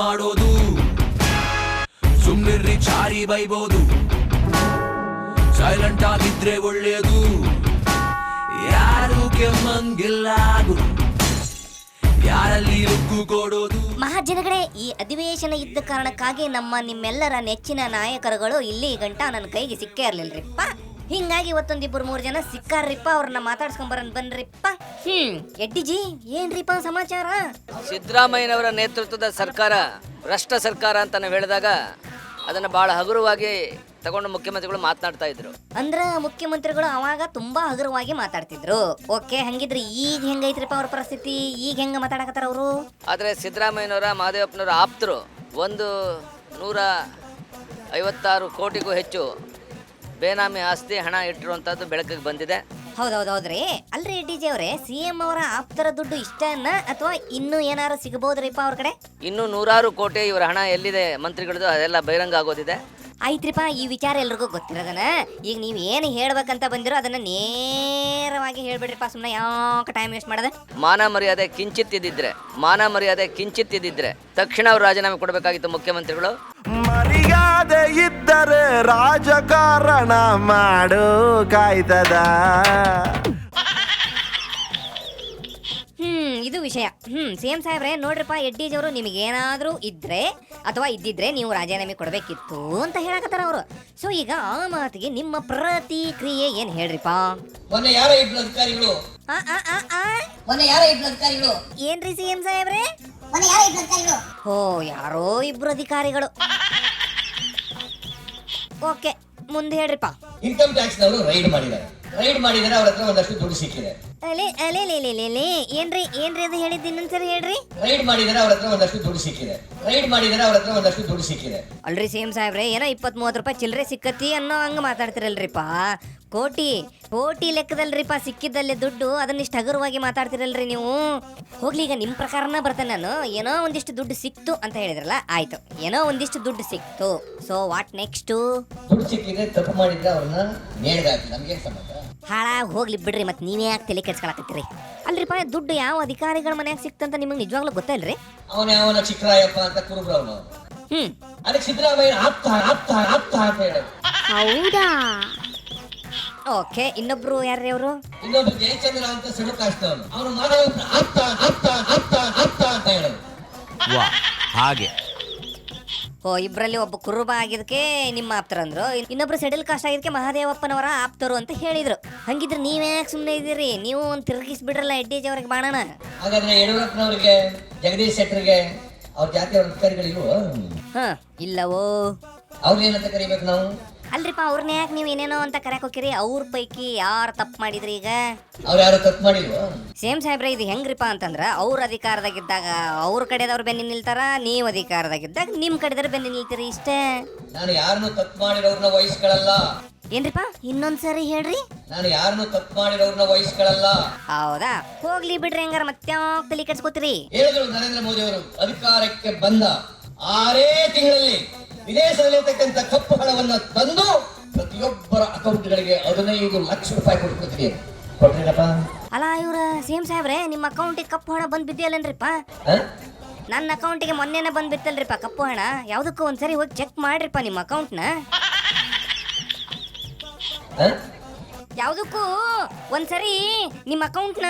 ಮಾಡೋದು. ಸುಮ್ನಿರ್ರಿ ಚಾರಿ ಬೈಬೋದು, ಸೈಲೆಂಟ್ ಆಗಿದ್ರೆ ಒಳ್ಳೇದು. ಯಾರು ಕೆಮ್ಮಂಗಿಲ್ಲ ಯಾರಲ್ಲಿ ರುಕ್ಕು ಕೊಡೋದು. ಮಹಾಜನಗಳೇ, ಈ ಅಧಿವೇಶನ ಇದ್ದ ಕಾರಣಕ್ಕಾಗಿ ನಿಮ್ಮೆಲ್ಲರ ನೆಚ್ಚಿನ ನಾಯಕರುಗಳು ಇಲ್ಲಿ ಗಂಟ ನನ್ನ ಕೈಗೆ ಸಿಕ್ಕೇ ಇರ್ಲಿಲ್ರಿಪ್ಪ. ಹಿಂಗಾಗಿ ಇವತ್ತೊಂದಿಬ್ಬರು 3 ಜನ ಸಿಕ್ಕಾರ್ರಿಪ್ಪ. ಅವ್ರನ್ನ ಮಾತಾಡ್ಸ್ಕೊಂಬರನ್ ಬನ್ರಿಪ್ಪ. ಎಡ್ಡಿಜಿ, ಏನ್ರಿಪ್ಪ ಸಮಾಚಾರ? ಸಿದ್ದರಾಮಯ್ಯನವರ ನೇತೃತ್ವದ ಸರ್ಕಾರ ಭ್ರಷ್ಟ ಸರ್ಕಾರ ಅಂತ ನಾವು ಹೇಳಿದಾಗ ಅದನ್ನ ಬಹಳ ಹಗುರವಾಗಿ ತಗೊಂಡು ಮುಖ್ಯಮಂತ್ರಿಗಳು ಮಾತನಾಡ್ತಾ ಇದ್ರು. ಅಂದ್ರ ಮುಖ್ಯಮಂತ್ರಿಗಳು ಅವಾಗ ತುಂಬಾ ಹಗುರವಾಗಿ ಮಾತಾಡ್ತಿದ್ರು. ಓಕೆ, ಹಂಗಿದ್ರೆ ಈಗ ಹೆಂಗೈತ್ರಿಪ್ಪ ಅವ್ರ ಪರಿಸ್ಥಿತಿ? ಈಗ ಹೆಂಗ ಮಾತಾಡಕತ್ತಾರ ಅವರು? ಆದ್ರೆ ಸಿದ್ದರಾಮಯ್ಯನವರ ಮಹದೇವಪ್ಪನವರ ಆಪ್ತರು 156 ಕೋಟಿಗೂ ಹೆಚ್ಚು ಬೇನಾಮಿ ಆಸ್ತಿ ಹಣ ಇಟ್ಟಿರುವಂತದ್ದು ಬೆಳಕಿಗೆ ಬಂದಿದೆ. ಹೌದೌದ್ರಿ. ಅಲ್ರಿ ಡಿಜೆ ಅವರೇ, ಸಿಎಂ ಅವರ ಆಪ್ತರ ದುಡ್ಡು ಇಷ್ಟನ್ನ ಅಥವಾ ಇನ್ನೂ ಏನಾರು ಸಿಗಬಹುದ್ರಿಪ್ಪ ಅವ್ರ ಕಡೆ? ಇನ್ನೂ 100 ಕೋಟಿ ಇವರ ಹಣ ಎಲ್ಲಿದೆ ಮಂತ್ರಿಗಳದ್ದು ಅದೆಲ್ಲ ಬಹಿರಂಗ ಆಗೋದಿದೆ. ಆಯ್ತ್ರಿಪ್ಪ, ಈ ವಿಚಾರ ಎಲ್ರಿಗೂ ಗೊತ್ತಿರೋದನ. ಈಗ ನೀವು ಏನು ಹೇಳ್ಬೇಕಂತ ಬಂದಿರೋ ಅದನ್ನ ನೇರವಾಗಿ ಹೇಳ್ಬಿಡ್ರಿಪ್ಪ. ಸುಮ್ಮನೆ ಯಾಕೆ ಟೈಮ್ ವೇಸ್ಟ್ ಮಾಡೋದು? ಮಾನ ಮರ್ಯಾದೆ ಕಿಂಚಿತ್ ಇದ್ದಿದ್ರೆ ತಕ್ಷಣ ಅವ್ರು ರಾಜೀನಾಮೆ ಕೊಡಬೇಕಾಗಿತ್ತು ಮುಖ್ಯಮಂತ್ರಿಗಳು. ಮರ್ಯಾದೆ ಇದ್ದರೆ ರಾಜಕಾರಣ ಮಾಡೋ ಕಾಯ್ತದ. ಇದು ವಿಷಯ. ಸಿಎಂ ಸಾಹೇಬ್ರೆ, ನೋಡ್ರಿಪ್ಪ, ಎಡ್ಡಿಜಿ ಅವರು ನಿಮಗೇನಾದ್ರೂ ಇದ್ರೆ ಅಥವಾ ಇದ್ದಿದ್ರೆ ನೀವು ರಾಜೀನಾಮೆ ಕೊಡಬೇಕಿತ್ತು ಅಂತ ಹೇಳಕತ್ತಾರ ಅವರು. ಸೊ ಈಗ ಆ ಮಾತಿಗೆ ನಿಮ್ಮ ಪ್ರತಿಕ್ರಿಯೆ ಏನ್ ಹೇಳ್ರಿಪ್ಪ? ಏನ್ರಿ ಸಿಎಂ ಸಾಹೇಬ್ರೆ? ಓ, ಯಾರೋ ಇಬ್ರು ಅಧಿಕಾರಿಗಳು. ಓಕೆ, ಮುಂದೆ ಹೇಳ್ರಿಪ್ಪ. ಇನ್ಕಮ್ ಟ್ಯಾಕ್ಸ್ ನವರು ರೈಡ್ ಮಾಡಿದ್ದಾರೆ ಅವ್ರ ಹತ್ರ ಒಂದಷ್ಟು ದುಡ್ಡು ಸಿಕ್ಕಿದೆ. ಏನ್ರಿ ಅದು ಹೇಳಿದ್ದು ಇನ್ನೊಂದ್ಸರಿ ಹೇಳ್ರಿ. ರೈಡ್ ಮಾಡಿದರೆ ಅವ್ರ ಹತ್ರ ಒಂದಷ್ಟು ದುಡ್ಡು ಸಿಕ್ಕಿದೆ. ಅಲ್ರಿ ಸಿಎಂ ಸಾಹೇಬ್ರೆ, ಏನೋ 20-30 ರೂಪಾಯಿ ಚಿಲ್ಲರೆ ಸಿಕ್ಕತಿ ಅನ್ನೋ ಹಂಗ ಮಾತಾಡ್ತಿರಲ್ರಿಪ್ಪ. ಕೋಟಿ ಲೆಕ್ಕದಲ್ರಿಪ್ಪ ಸಿಕ್ಕಿದ್ದಲ್ಲಿ ದುಡ್ಡು. ಅದನ್ನಿಷ್ಟು ಹಗುರವಾಗಿ ಮಾತಾಡ್ತಿರಲ್ರಿ ನೀವು. ಹೋಗ್ಲಿ, ಈಗ ನಿಮ್ ಪ್ರಕಾರನ ಬರ್ತೇನೆ ನಾನು. ಏನೋ ಒಂದಿಷ್ಟು ದುಡ್ಡು ಸಿಕ್ತು ಅಂತ ಹೇಳಿದ್ರಲ್ಲ, ಆಯ್ತು, ಏನೋ ಒಂದಿಷ್ಟು ದುಡ್ಡು ಸಿಕ್ತು. So what next? ದುಡ್ಡು ಸಿಕ್ಕಿದ್ರೆ ತಪ್ಪು ಮಾಡಿದ್ರೆ ಅವ್ರನ್ನ ನೇಣಗಾಕಿ, ನಮ್ಗೆ ಸಂಬಂಧ. ಹಾಳಾಗಿ ಹೋಗ್ಲಿ ಬಿಡ್ರಿ, ಮತ್ತೆ ನೀವೇ ಯಾಕೆ ತಲೆ ಕೆಡ್ಸ್ಕೊಳಕತ್ತೀರಿ? ಅಲ್ರಿಪ್ಪ, ದುಡ್ಡು ಯಾವ ಅಧಿಕಾರಿಗಳ ಮನ್ಯಾಗ ಸಿಕ್ತಂತ ನಿಮಗೆ ನಿಜವಾಗ್ಲೂ ಗೊತ್ತಿಲ್ರಿ? ಅವನ ಚಿಕ್ಕರಾಯಪ್ಪ ಅಂತ ಕುರುಬ್ರು ಅವನು. ಅದಕ್ಕೆ ಸಿದ್ದರಾಮಯ್ಯ ಆಪ್ತ ಅಂತ ಹೇಳೋದು. ಹೌದಾ? ಓಕೆ, ಇನ್ನೊಬ್ರು ಯಾರ್ರಿ ಅವರು? ಇನ್ನೊಬ್ರು ಜಯಚಂದ್ರ ಅಂತ ಸಡುಕಾಸ್ತವನು. ಅವನು ಮಾಧವಪ್ಪ ಆಪ್ತ ಅಂತ ಹೇಳೋದು. ಹಾಗೆ ಇಬ್ರಲ್ಲಿ ಒಬ್ಬ ಕುರುಬ ಆಗಿದಕ್ಕೆ ನಿಮ್ಮ ಆಪ್ತರಂದ್ರು, ಇನ್ನೊಬ್ರು ಸೆಡಲ್ ಕಾಸ್ಟ್ ಆಗಿದಕ್ಕೆ ಮಹಾದೇವಪ್ಪನವರ ಆಪ್ತರು ಅಂತ ಹೇಳಿದ್ರು. ಹಂಗಿದ್ರೆ ನೀವ್ಯಾಕೆ ಸುಮ್ಮನೆ ಇದ್ದೀರಿ? ನೀವು ಒಂದು ತಿರುಗಿಸ್ಬಿಡ್ರಲ್ಲ ಎಡ್ಡಿಜಿ ಅವ್ರಿಗೆ ಬಾಣನ. ಹಾಗಾದ್ರೆ ಯಡಿಯೂರಪ್ಪನವ್ರಿಗೆ, ಜಗದೀಶ್ ಶೆಟ್ಟರ್ಗೆ ಅವ್ರ ಜಾತಿಯವ್ರ ಅಧಿಕಾರಿಗಳಿಲ್ವೋ? ಇಲ್ಲವೋ? ಅವ್ರನ್ನೇನಂತ ಕರಿಬೇಕು ನಾವು? ಅಲ್ರಿಪ್ಪ, ಅವ್ರನ್ನ ಯಾಕೆ ನೀವು ಏನೇನೋ ಅಂತ ಕರೆಯಕ್ ಹೋಗಿರಿ? ಅವ್ರ ಪೈಕಿ ಯಾರು ತಪ್ಪು ಮಾಡಿದ್ರಿ? ಈಗ ಅವ್ರು ಯಾರು ತಪ್ಪು ಮಾಡಿಲ್ವೋ? ಸೇಮ್ ಸಾಹೇಬ್ರೆ, ಇದು ಹೆಂಗ್ರಿಪ್ಪ ಅಂತಂದ್ರ, ಅವ್ರ ಅಧಿಕಾರದಾಗಿದ್ದಾಗ ಅವ್ರ ಕಡೆದವ್ರು ಬೆನ್ನಿ ನಿಲ್ತಾರ, ನೀವು ಅಧಿಕಾರದಾಗಿದ್ದಾಗ ನಿಮ್ ಕಡೆದವ್ರು ಬೆನ್ನಿ ನಿಲ್ತೀರಿ, ಇಷ್ಟೇ. ನಾನು ಯಾರನ್ನು ತಪ್ಪು ಮಾಡಿರೋರ್ನ ವಹಿಸ್ಕೊಳ್ಳಲ್ಲ. ಏನ್ರಿಪ್ಪ, ಇನ್ನೊಂದ್ಸರಿ ಹೇಳ್ರಿ. ನಾನು ಯಾರನ್ನು ತಪ್ಪು ಮಾಡಿರೋರ್ನ ವಹಿಸ್ಕೊಳ್ಳಲ್ಲ. ಹೌದಾ? ಹೋಗ್ಲಿ ಬಿಡ್ರಿ, ಹಂಗಾರ ಮತ್ತೆ ತಲೆ ಕೆಡ್ಸ್ಕೊತೀರಿ? ಹೇಳಿದ್ರು ನರೇಂದ್ರ ಮೋದಿ ಅವರು ಅಧಿಕಾರಕ್ಕೆ ಬಂದ 6 ತಿಂಗಳಲ್ಲಿ ವಿದೇಶದಲ್ಲಿರ್ತಕ್ಕಂಥ ಕಪ್ಪು ಹಣವನ್ನ ತಂದು ಪ್ರತಿಯೊಬ್ಬರ ಅಕೌಂಟ್ಗಳಿಗೆ 15 ಲಕ್ಷ ರೂಪಾಯಿ ಕೊಡ್ಕೊತೀವಿ. ಕೊಡ್ತೀರಪ್ಪ? ಅಲ್ಲ ಇವ್ರ ಸಿಎಂ ಸಾಹೇಬ್ರೆ, ನಿಮ್ಮ ಅಕೌಂಟಿಗೆ ಕಪ್ಪು ಹಣ ಬಂದ್ ಬಿದ್ದಿಲ್ಲನ್ರಿಪ್ಪ? ನನ್ನ ಅಕೌಂಟಿಗೆ ಮೊನ್ನೆನೆ ಬಂದ್ ಬಿತ್ತಲ್ರಿಪ್ಪ ಕಪ್ಪು ಹಣ. ಯಾವ್ದಕ್ಕೂ ಒಂದ್ಸರಿ ಹೋಗಿ ಚೆಕ್ ಮಾಡ್ರಿಪ್ಪ ನಿಮ್ಮ ಅಕೌಂಟ್ನ. ಯಾವ್ದಕ್ಕೂ ಒಂದ್ಸರಿ ನಿಮ್ಮ ಅಕೌಂಟ್ನ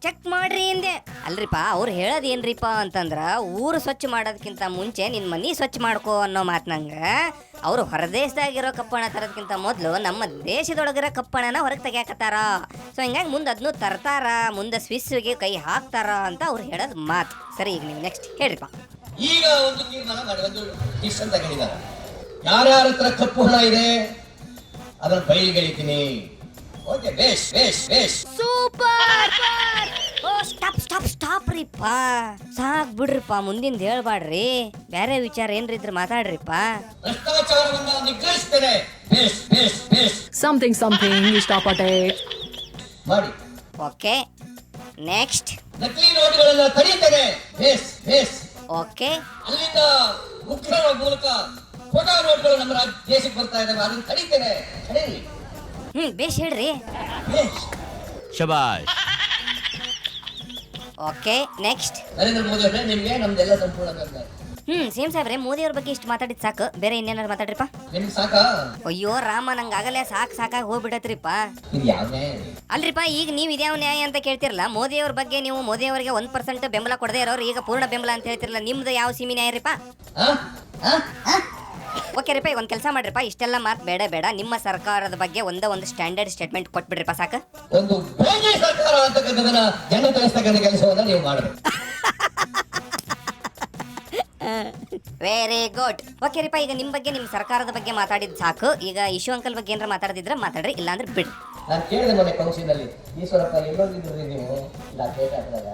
ಚೆಕ್ ಮಾಡ್ರಿ ಅಂದೆ. ಅಲ್ರಿಪ್ಪ, ಅವ್ರು ಹೇಳೋದೇನ್ರಿಪ್ಪ ಅಂತಂದ್ರ, ಊರು ಸ್ವಚ್ಛ ಮಾಡೋದಕ್ಕಿಂತ ಮುಂಚೆ ನಿನ್ ಮನಿ ಸ್ವಚ್ಛ ಮಾಡ್ಕೋ ಅನ್ನೋ ಮಾತನಂಗ ಅವ್ರು ಹೊರದೇಶದಾಗಿರೋ ಕಪ್ಪಣ ತರೋದಕ್ಕಿಂತ ಮೊದಲು ನಮ್ಮ ದೇಶದೊಳಗಿರೋ ಕಪ್ಪಣನ ಹೊರಗೆ ತೆಗಿಯಾಕತ್ತಾರ. ಸೊ ಹಿಂಗಾಗಿ ಮುಂದೆ ಅದನ್ನು ತರ್ತಾರ, ಮುಂದೆ ಸ್ವಿಸ್ಗೆ ಕೈ ಹಾಕ್ತಾರ ಅಂತ ಅವ್ರು ಹೇಳೋದು ಮಾತು. ಸರಿ, ಈಗ ನೀವು ನೆಕ್ಸ್ಟ್ ಹೇಳ್ರಿಪ್ಪ. ಈಗ ಒಂದು ತೀರ್ಮಾನ ಮಾಡಿ, ಒಂದು ಡಿಸಿಷನ್ ತಗೊಂಡಿದ್ದಾರೆ. ಯಾರ್ಯಾರ ಹತ್ರ ಕಪ್ಪು ಹಣ ಇದೆ ಅದನ್ನ ಬಯಲಿಗೆಳಿತೀನಿ. ಓಕೆ, ಬೇಸ್ ಸೂಪರ್. ಓ, ಸ್ಟಾಪ್ ರೀಪ್ಪ, ಸಾಕ್ ಬಿಡ್ರಿಪ್ಪ, ಮುಂದಿಂದ ಹೇಳ್ಬಾಡ್ರಿ. ಬೇರೆ ವಿಚಾರ ಏನ್ರಿದ್ರೆ ಮಾತಾಡ್ರಿಪ್ಪ. ಭ್ರಷ್ಟಾಚಾರವನ್ನ ನಿಗ್ರಹಿಸ್ತೇನೆ. ಬೇಸ್ ಸಮಥಿಂಗ್ ಇಷ್ಟಪಟ್ಟೆ ಮಾಡಿ. Okay, next. ನಕಲಿ ನೋಟುಗಳನ್ನ ತಡೀತೇನೆ. Base okay. ಅಲ್ಲಿಂದ ಉಗ್ರರ ಮೂಲಕ ಫೋಟೋ ನೋಟ್ಗಳು ನಮ್ಮ ದೇಶಕ್ಕೆ ಬರ್ತಾ ಇದ್ದಾವೆ, ಅದನ್ನ ತಡೀತೇನೆ. ತಡೀರಿ. ಬೇಸ್ ಹೇಳ್ರಿ. ಶಬಾಷ್. Okay, next. ನರೇಂದ್ರ ಮೋದಿ ಅವರೇ, ನಿಮ್ಗೆ ನಮ್ದೆಲ್ಲ ಸಂಪೂರ್ಣ ಸೇಮ್ ಸಾಹೇಬ್ರೆ, ಮೋದಿ ಅವ್ರ ಬಗ್ಗೆ ಇಷ್ಟು ಮಾತಾಡಿದ್ ಸಾಕು, ಬೇರೆ ಇನ್ನೇನಾರು ಮಾತಾಡ್ರಿಪ್ಪ. ನಿಮ್ಗೆ ಸಾಕಾ? ಅಯ್ಯೋ ರಾಮ, ನಂಗೆ ಆಗಲೇ ಸಾಕಾಗಿ ಹೋಗ್ಬಿಡತ್ರಿಪ್ಪ. ಇದು ಯಾವ್ದೇ ಅಲ್ರಿಪ್ಪ, ಈಗ ನೀವು ಇದ್ಯಾವ ನ್ಯಾಯ ಅಂತ ಕೇಳ್ತಿರಲ್ಲ. ಮೋದಿ ಅವ್ರ ಬಗ್ಗೆ ನೀವು ಮೋದಿ ಅವರಿಗೆ 1% ಬೆಂಬಲ ಕೊಡದೇ ಇರೋರು ಈಗ ಪೂರ್ಣ ಬೆಂಬಲ ಅಂತ ಹೇಳ್ತಿರಲ್ಲ. ನಿಮ್ದು ಯಾವ ಸೀಮಿ ನ್ಯಾಯ ರೀಪ? ಓಕೆ ರೀಪ, ಒಂದು ಕೆಲಸ ಮಾಡ್ರಿಪ್ಪ, ಇಷ್ಟೆಲ್ಲ ಮಾತು ಬೇಡ, ನಿಮ್ಮ ಸರ್ಕಾರದ ಬಗ್ಗೆ ಒಂದು ಸ್ಟ್ಯಾಂಡರ್ಡ್ ಸ್ಟೇಟ್ಮೆಂಟ್ ಕೊಟ್ಬಿಡ್ರಿಪ್ಪ ಸಾಕು. ಒಂದು ಬೇಜಿ ಸರ್ಕಾರ ಅಂತಕ್ಕಂಥದನ್ನ ಜನ ತಿಳಿಸ್ತಕ್ಕಂಥ ಕೆಲಸವನ್ನ ನೀವು ಮಾಡಬೇಕು. Very good. ಓಕೆ ರೀಪ, ಈಗ ನಿಮ್ಮ ಬಗ್ಗೆ ನಿಮ್ಮ ಸರ್ಕಾರದ ಬಗ್ಗೆ ಮಾತಾಡಿದ್ ಸಾಕು. ಈಗ ಇಶು ಅಂಕಲ್ ಬಗ್ಗೆ ಏನಾರ ಮಾತಾಡಿದ್ರೆ ಮಾತಾಡ್ರಿ, ಇಲ್ಲಾಂದ್ರೆ ಬಿಡ್ರಿ. ನಾನು ಕೇಳಿದೆ ಮೊನ್ನೆ ಕೌನ್ಸಿಲ್ನಲ್ಲಿ, ಈಶ್ವರಪ್ಪ ಎಲ್ಲೋಗಿದ್ರಿ ನೀವು ಇಲ್ಲ ಕೇಟ ಹಾಕಿದಾಗ,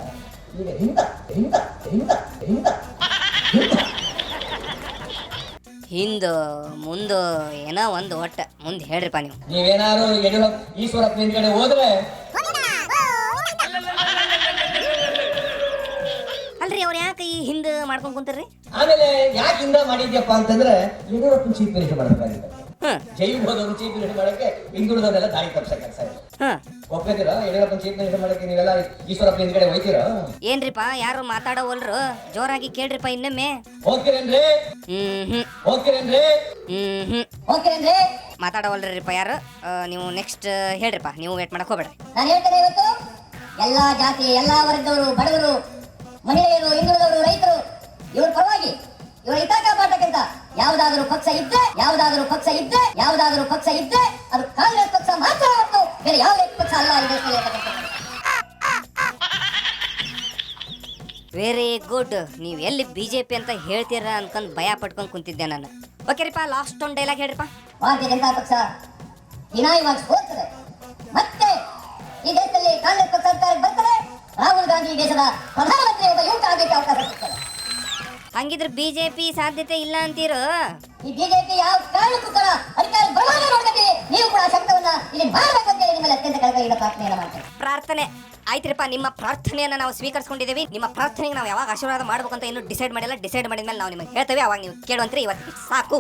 ಈಗ ಹಿಂದ ಹಿಂದ ಹಿಂದ ಹಿಂದ ಹಿಂದು ಮುಂದು ಏನೋ ಒಂದು ಒಟ್ಟು ಮುಂದೆ ಹೇಳ್ರಿಪ್ಪ ನೀವು. ನೀವೇನಾದ್ರು ಯಡಿಯೂರಪ್ಪ ಈಶ್ವರಪ್ಪ ಹಿಂದ್ಗಡೆ ಹೋದ್ರೆ ಅಲ್ರಿ, ಅವ್ರು ಯಾಕೆ ಈ ಹಿಂದೆ ಮಾಡ್ಕೊಂಡ್ ಕುಂತಾರ್ರಿ? ಆಮೇಲೆ ಯಾಕೆ ಹಿಂದ ಮಾಡಿದ್ಯಪ್ಪ ಅಂತಂದ್ರೆ ಯಡಿಯೂರಪ್ಪನ ಚೀಫ್ ಮಿನಿಸ್ಟರ್ ಮಾಡಬೇಕಾಗಿತ್ತು. ಹ್ಮ್ ಜೈಲ್ ಹೋದವ್ರು ಚೀಫ್ ಮಿನಿಸ್ಟರ್ ಮಾಡಕ್ಕೆ ಹಿಂದುಳಿದವರೆಲ್ಲ ದಾರಿ ತಪ್ಪಿಸ ಕೆಲಸ ಇದೆ. ಹ್ಮ್ ಒಪ್ಪಿದ್ದೀರಾ? ಯಡಿಯೂರಪ್ಪನ ಚೀಫ್ ಮಿನಿಸ್ಟರ್ ಮಾಡಕ್ಕೆ ನೀವೆಲ್ಲ ಈಶ್ವರಪ್ಪ ಹಿಂದ್ಗಡೆ ಹೋಯ್ತೀರಾ? ಏನ್ರಿಪ್ಪ, ಯಾರು ಮಾತಾಡೋವಲ್ರು? ಜೋರಾಗಿ ಕೇಳ್ರಿಪ್ಪ ಇನ್ನೊಮ್ಮೆ. ಹೋಗ್ತೀರೇನ್ರಿ? ಹೋಗ್ತೀರೇನ್ರಿ? ಹೋಗ್ತೀರೇನ್ರಿ? ಮಾತಾಡೋವಲ್ರಿಪ್ಪ ಯಾರು? ನೀವು ನೆಕ್ಸ್ಟ್ ಹೇಳ್ರಿಪ್ಪ, ನೀವು ವೇಟ್ ಮಾಡಕ್ ಹೋಗ್ಬೇಡ್ರಿ. ನಾನು ಹೇಳ್ತೇನೆ, ಇವತ್ತು ಎಲ್ಲಾ ಜಾತಿ, ಎಲ್ಲಾ ವರ್ಗದವರು, ಬಡವರು, ಮಹಿಳೆಯರು, ಹಿಂದುಳಿದವರು, ರೈತರು, ಇವ್ರ ಪರವಾಗಿ ಇವರ ಹಿತ ಕಾಪಾಡತಕ್ಕಂತ ಯಾವುದಾದ್ರೂ ಪಕ್ಷ ಇದ್ದೆ ಅದು ಕಾಂಗ್ರೆಸ್ ಪಕ್ಷ ಮಾತ್ರ ಹೊರತು ಬೇರೆ ಯಾವುದೇ ಪಕ್ಷ ಅಲ್ಲ ಈ ದೇಶದಲ್ಲಿ ಇರತಕ್ಕಂಥದ್ದು. Very good. ನೀವು ಎಲ್ಲಿ ಬಿಜೆಪಿ ಅಂತ ಹೇಳ್ತೀರಾ ಅನ್ಕೊಂಡ್ ಭಯ ಪಟ್ಕೊಂಡ್ ಕುಂತಿದ್ದೆ ನಾನು. ಓಕೆ ರೀಪ, ಲಾಸ್ಟ್ ಒಂದು ಡೈಲಾಗ್ ಹೇಳ್ರಿಪ್ಪ. ಭಾರತೀಯ ಜನತಾ ಪಕ್ಷ ಹೀನಾಯವಾಗಿ ಸೋಲ್ತದೆ, ಮತ್ತೆ ಈ ದೇಶದಲ್ಲಿ ಕಾಂಗ್ರೆಸ್ ಪಕ್ಷ ಸರ್ಕಾರಕ್ಕೆ ಬರ್ತದೆ. ರಾಹುಲ್ ಗಾಂಧಿ ದೇಶದ ಪ್ರಧಾನಮಂತ್ರಿ ಒಬ್ಬ ಯುವಕ ಆಗಲಿಕ್ಕೆ ಅವಕಾಶ ಸಿಗ್ತದೆ. ಹಂಗಿದ್ರೆ ಬಿಜೆಪಿ ಸಾಧ್ಯತೆ ಇಲ್ಲ ಅಂತೀರು? ಈ ಬಿಜೆಪಿ ಯಾವ ಕಾರಣಕ್ಕೂ ಕೂಡ ಅಧಿಕಾರ ಬರುವಾಗ ನೋಡ್ತೀವಿ. ನೀವು ಕೂಡ ಶಬ್ದವನ್ನ ಇಲ್ಲಿ ಮಾಡಬೇಕು ಅಂತ ಹೇಳಿ ನಿಮ್ಮಲ್ಲಿ ಅತ್ಯಂತ ಕಳಕಳಿಯಿಂದ ಪ್ರಾರ್ಥನೆಯನ್ನು ಮಾಡ್ತೇವೆ. ಪ್ರಾರ್ಥನೆ ಆಯ್ತ್ರಿಪ್ಪ, ನಿಮ್ಮ ಪ್ರಾರ್ಥನೆಯನ್ನು ನಾವು ಸ್ವೀಕರಿಸ್ಕೊಂಡಿದ್ದೀವಿ. ನಿಮ್ಮ ಪ್ರಾರ್ಥನೆಗೆ ನಾವು ಯಾವಾಗ ಆಶೀರ್ವಾದ ಮಾಡ್ಬೇಕು ಅಂತ ಇನ್ನೂ ಡಿಸೈಡ್ ಮಾಡಿಲ್ಲ. ಡಿಸೈಡ್ ಮಾಡಿದ್ಮೇಲೆ ನಾವು ನಿಮಗೆ ಹೇಳ್ತೇವೆ, ಅವಾಗ ನೀವು ಕೇಳುವಂತ್ರಿ. ಇವತ್ತು ಸಾಕು.